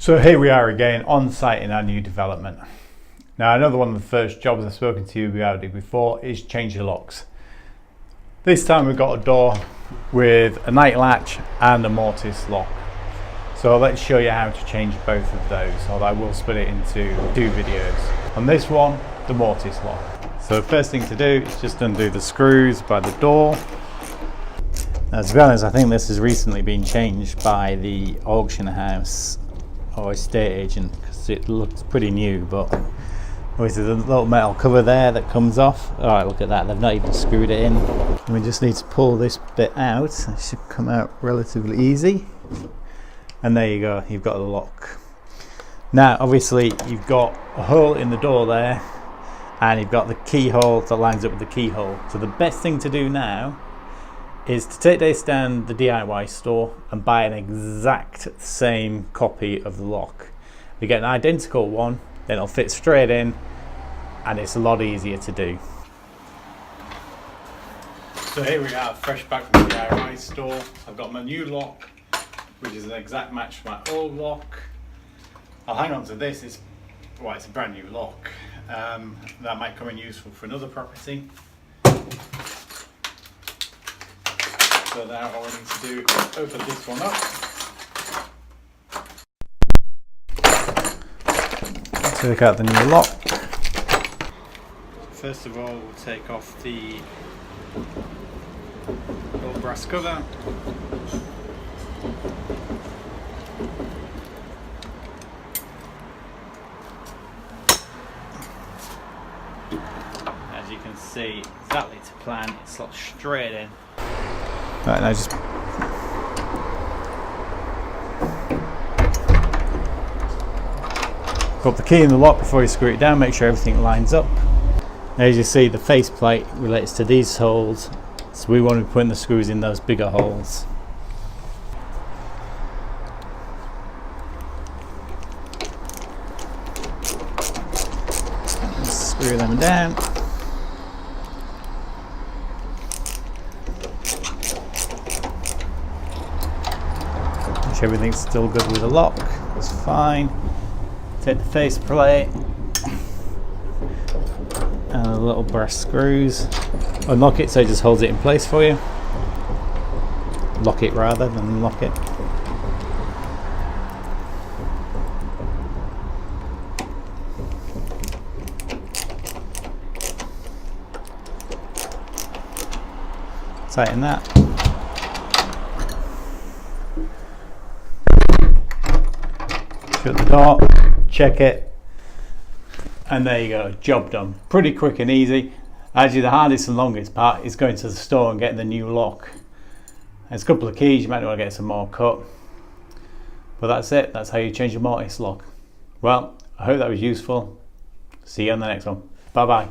So here we are again on site in our new development. Now another one of the first jobs I've spoken to you about before is change the locks. This time we've got a door with a night latch and a Mortice lock. So let's show you how to change both of those, although I will split it into two videos. On this one, the Mortice lock. So the first thing to do is just undo the screws by the door. Now to be honest, I think this has recently been changed by the auction house or estate agent because it looks pretty new, but obviously the little metal cover there that comes off. Alright, look at that, they've not even screwed it in. And we just need to pull this bit out. It should come out relatively easy. And there you go, you've got the lock. Now obviously you've got a hole in the door there and you've got the keyhole that lines up with the keyhole. So the best thing to do now is to take this down the DIY store and buy an exact same copy of the lock. If you get an identical one, then it'll fit straight in and it's a lot easier to do. So here we are, fresh back from the DIY store. I've got my new lock, which is an exact match to my old lock. I'll hang on to this, it's a brand new lock. That might come in useful for another property. So now all we need to do is open this one up. Take out the new lock. First of all, we'll take off the little brass cover. As you can see, exactly to plan, it slots straight in. Right, now just put the key in the lock before you screw it down, make sure everything lines up. As you see, the faceplate relates to these holes, so we want to be putting the screws in those bigger holes. And screw them down. Everything's still good with the lock, that's fine. Take the faceplate and the little brass screws. Unlock it so it just holds it in place for you. Lock it rather than unlock it. Tighten that. Shut the door, check it, and there you go, job done. Pretty quick and easy. Actually the hardest and longest part is going to the store and getting the new lock. There's a couple of keys, you might want to get some more cut. But that's it, that's how you change your Mortice lock. Well, I hope that was useful. See you on the next one. Bye bye.